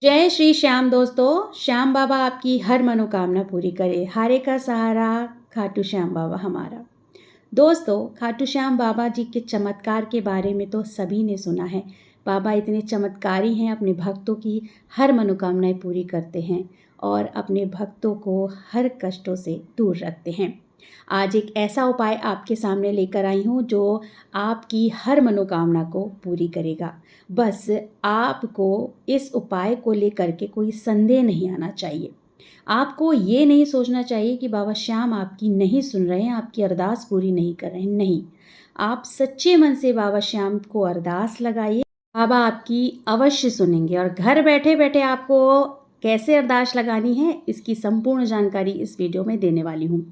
जय श्री श्याम दोस्तों। श्याम बाबा आपकी हर मनोकामना पूरी करे। हारे का सहारा खाटू श्याम बाबा हमारा। दोस्तों, खाटू श्याम बाबा जी के चमत्कार के बारे में तो सभी ने सुना है। बाबा इतने चमत्कारी हैं, अपने भक्तों की हर मनोकामनाएं पूरी करते हैं और अपने भक्तों को हर कष्टों से दूर रखते हैं। आज एक ऐसा उपाय आपके सामने लेकर आई हूँ जो आपकी हर मनोकामना को पूरी करेगा। बस आपको इस उपाय को लेकर के कोई संदेह नहीं आना चाहिए। आपको ये नहीं सोचना चाहिए कि बाबा श्याम आपकी नहीं सुन रहे हैं, आपकी अरदास पूरी नहीं कर रहे हैं। नहीं, आप सच्चे मन से बाबा श्याम को अरदास लगाइए। बाबा आपकी अवश्य सुनेंगे और घर बैठे बैठे आपको कैसे अरदास लगानी है इसकी संपूर्ण जानकारी इस वीडियो में देने वाली हूँ।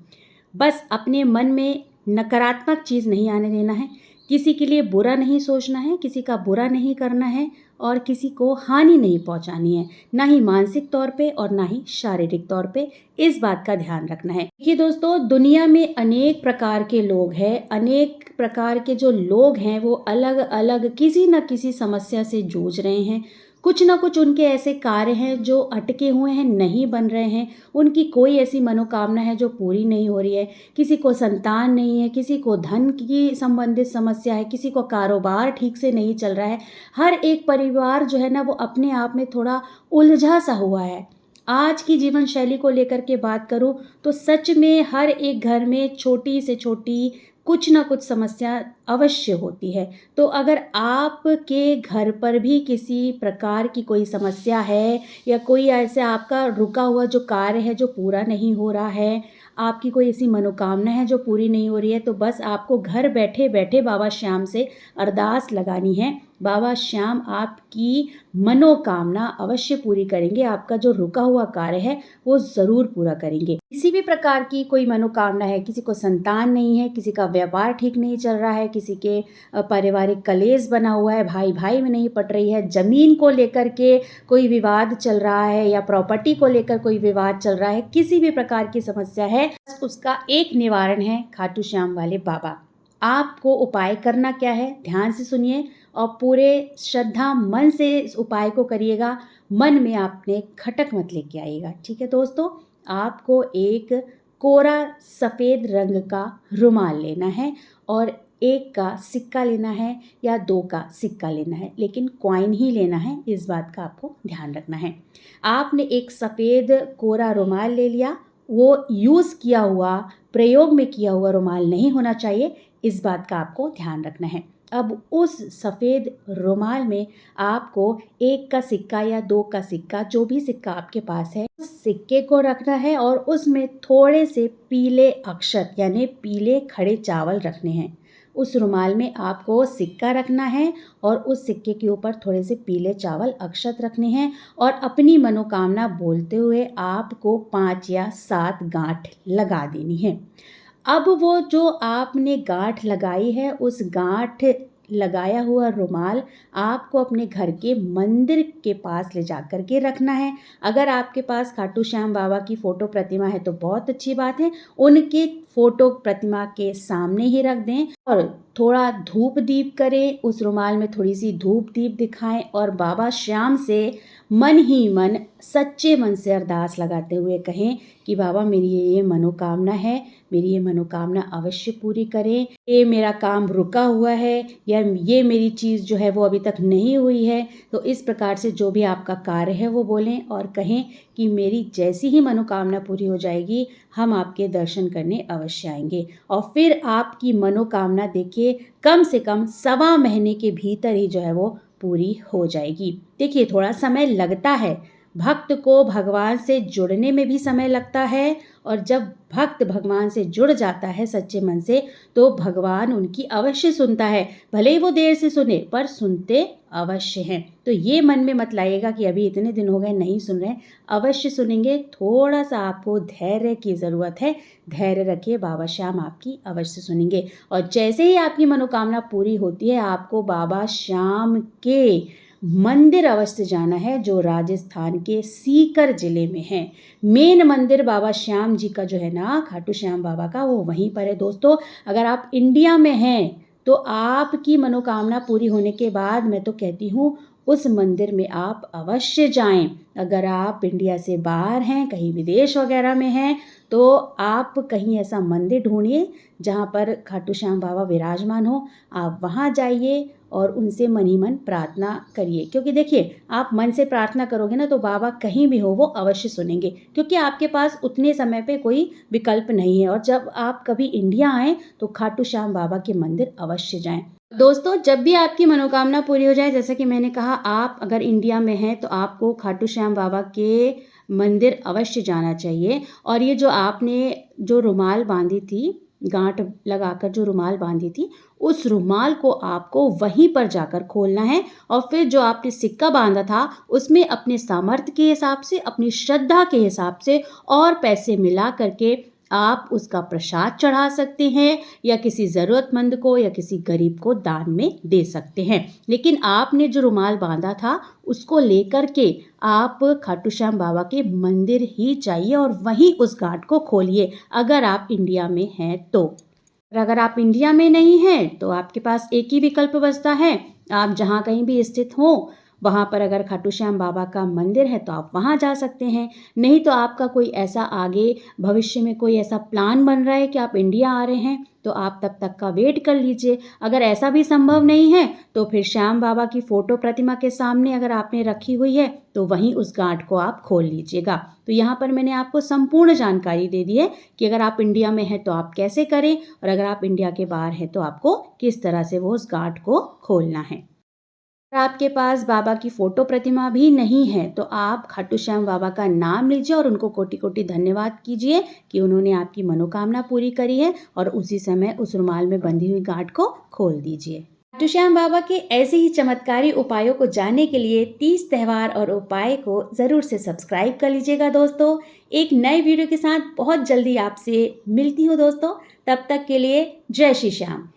बस अपने मन में नकारात्मक चीज़ नहीं आने देना है, किसी के लिए बुरा नहीं सोचना है, किसी का बुरा नहीं करना है और किसी को हानि नहीं पहुंचानी है, ना ही मानसिक तौर पे और ना ही शारीरिक तौर पे। इस बात का ध्यान रखना है। देखिए दोस्तों, दुनिया में अनेक प्रकार के लोग हैं। अनेक प्रकार के जो लोग हैं वो अलग अलग किसी न किसी समस्या से जूझ रहे हैं। कुछ ना कुछ उनके ऐसे कार्य हैं जो अटके हुए हैं, नहीं बन रहे हैं। उनकी कोई ऐसी मनोकामना है जो पूरी नहीं हो रही है। किसी को संतान नहीं है, किसी को धन की संबंधित समस्या है, किसी को कारोबार ठीक से नहीं चल रहा है। हर एक परिवार जो है ना वो अपने आप में थोड़ा उलझा सा हुआ है। आज की जीवन शैली को लेकर के बात करूं तो सच में हर एक घर में छोटी से छोटी कुछ ना कुछ समस्या अवश्य होती है। तो अगर आपके घर पर भी किसी प्रकार की कोई समस्या है या कोई ऐसे आपका रुका हुआ जो कार्य है जो पूरा नहीं हो रहा है, आपकी कोई ऐसी मनोकामना है जो पूरी नहीं हो रही है, तो बस आपको घर बैठे बैठे बाबा श्याम से अरदास लगानी है। बाबा श्याम आपकी मनोकामना अवश्य पूरी करेंगे। आपका जो रुका हुआ कार्य है वो ज़रूर पूरा करेंगे। किसी भी प्रकार की कोई मनोकामना है, किसी को संतान नहीं है, किसी का व्यापार ठीक नहीं चल रहा है, किसी के पारिवारिक कलेश बना हुआ है, भाई भाई में नहीं पट रही है, ज़मीन को लेकर के कोई विवाद चल रहा है या प्रॉपर्टी को लेकर कोई विवाद चल रहा है, किसी भी प्रकार की समस्या है, उसका एक निवारण है खाटू श्याम वाले बाबा। आपको उपाय करना क्या है, ध्यान से सुनिए और पूरे श्रद्धा मन से इस उपाय को करिएगा। मन में आपने खटक मत लेके आइएगा, ठीक है दोस्तों। आपको एक कोरा सफ़ेद रंग का रुमाल लेना है और एक का सिक्का लेना है या दो का सिक्का लेना है, लेकिन कॉइन ही लेना है, इस बात का आपको ध्यान रखना है। आपने एक सफ़ेद कोरा रुमाल ले लिया, वो यूज़ किया हुआ, प्रयोग में किया हुआ रुमाल नहीं होना चाहिए, इस बात का आपको ध्यान रखना है। अब उस सफ़ेद रुमाल में आपको एक का सिक्का या दो का सिक्का, जो भी सिक्का आपके पास है, उस सिक्के को रखना है और उसमें थोड़े से पीले अक्षत यानी पीले खड़े चावल रखने हैं। उस रुमाल में आपको सिक्का रखना है और उस सिक्के के ऊपर थोड़े से पीले चावल अक्षत रखने हैं और अपनी मनोकामना बोलते हुए आपको 5 या 7 गांठ लगा देनी है। अब वो जो आपने गांठ लगाई है, उस गांठ लगाया हुआ रुमाल आपको अपने घर के मंदिर के पास ले जा कर के रखना है। अगर आपके पास खाटू श्याम बाबा की फ़ोटो प्रतिमा है तो बहुत अच्छी बात है, उनके फ़ोटो प्रतिमा के सामने ही रख दें और थोड़ा धूप दीप करें, उस रुमाल में थोड़ी सी धूप दीप दिखाएं और बाबा श्याम से मन ही मन सच्चे मन से अरदास लगाते हुए कहें कि बाबा मेरी ये मनोकामना है, मेरी ये मनोकामना अवश्य पूरी करें। ये मेरा काम रुका हुआ है या ये मेरी चीज़ जो है वो अभी तक नहीं हुई है। तो इस प्रकार से जो भी आपका कार्य है वो बोलें और कहें कि मेरी जैसी ही मनोकामना पूरी हो जाएगी, हम आपके दर्शन करने अवश्य आएंगे। और फिर आपकी मनोकामना देखिए कम से कम 1.25 महीने के भीतर ही जो है वो पूरी हो जाएगी। देखिए थोड़ा समय लगता है, भक्त को भगवान से जुड़ने में भी समय लगता है और जब भक्त भगवान से जुड़ जाता है सच्चे मन से तो भगवान उनकी अवश्य सुनता है। भले ही वो देर से सुने पर सुनते अवश्य हैं। तो ये मन में मत लाइएगा कि अभी इतने दिन हो गए नहीं सुन रहे, अवश्य सुनेंगे। थोड़ा सा आपको धैर्य की ज़रूरत है, धैर्य रखिए, बाबा श्याम आपकी अवश्य सुनेंगे। और जैसे ही आपकी मनोकामना पूरी होती है आपको बाबा श्याम के मंदिर अवश्य जाना है जो राजस्थान के सीकर जिले में है। मेन मंदिर बाबा श्याम जी का जो है ना, खाटू श्याम बाबा का, वो वहीं पर है दोस्तों। अगर आप इंडिया में हैं तो आपकी मनोकामना पूरी होने के बाद मैं तो कहती हूँ उस मंदिर में आप अवश्य जाएं। अगर आप इंडिया से बाहर हैं, कहीं विदेश वगैरह में हैं, तो आप कहीं ऐसा मंदिर ढूंढिए जहाँ पर खाटू श्याम बाबा विराजमान हो। आप वहाँ जाइए और उनसे मन ही मन प्रार्थना करिए, क्योंकि देखिए आप मन से प्रार्थना करोगे ना तो बाबा कहीं भी हो वो अवश्य सुनेंगे, क्योंकि आपके पास उतने समय पे कोई विकल्प नहीं है। और जब आप कभी इंडिया आएँ तो खाटू श्याम बाबा के मंदिर अवश्य जाएं। दोस्तों, जब भी आपकी मनोकामना पूरी हो जाए, जैसा कि मैंने कहा, आप अगर इंडिया में हैं तो आपको खाटू श्याम बाबा के मंदिर अवश्य जाना चाहिए। और ये जो आपने जो रुमाल बांधी थी, गांठ लगाकर जो रुमाल बांधी थी, उस रुमाल को आपको वहीं पर जाकर खोलना है। और फिर जो आपने सिक्का बांधा था उसमें अपने सामर्थ्य के हिसाब से, अपनी श्रद्धा के हिसाब से और पैसे मिला करके आप उसका प्रसाद चढ़ा सकते हैं, या किसी ज़रूरतमंद को या किसी गरीब को दान में दे सकते हैं। लेकिन आपने जो रुमाल बांधा था उसको लेकर के आप खाटू श्याम बाबा के मंदिर ही जाइए और वहीं उस गांठ को खोलिए, अगर आप इंडिया में हैं तो। और अगर आप इंडिया में नहीं हैं तो आपके पास एक ही विकल्प बचता है, आप जहाँ कहीं भी स्थित हों वहाँ पर अगर खाटू श्याम बाबा का मंदिर है तो आप वहाँ जा सकते हैं। नहीं तो आपका कोई ऐसा आगे भविष्य में कोई ऐसा प्लान बन रहा है कि आप इंडिया आ रहे हैं, तो आप तब तक का वेट कर लीजिए। अगर ऐसा भी संभव नहीं है तो फिर श्याम बाबा की फ़ोटो प्रतिमा के सामने अगर आपने रखी हुई है तो वहीं उस गांठ को आप खोल लीजिएगा। तो यहाँ पर मैंने आपको संपूर्ण जानकारी दे दी है कि अगर आप इंडिया में हैं तो आप कैसे करें, और अगर आप इंडिया के बाहर हैं तो आपको किस तरह से वो उस गांठ को खोलना है। अगर आपके पास बाबा की फ़ोटो प्रतिमा भी नहीं है तो आप खाटू श्याम बाबा का नाम लीजिए और उनको कोटि कोटि धन्यवाद कीजिए कि उन्होंने आपकी मनोकामना पूरी करी है, और उसी समय उस रुमाल में बंधी हुई गांठ को खोल दीजिए। खाटू श्याम बाबा के ऐसे ही चमत्कारी उपायों को जानने के लिए 30 त्यौहार और उपाय को ज़रूर से सब्सक्राइब कर लीजिएगा दोस्तों। एक नए वीडियो के साथ बहुत जल्दी आपसे मिलती हूँ दोस्तों। तब तक के लिए जय श्री श्याम।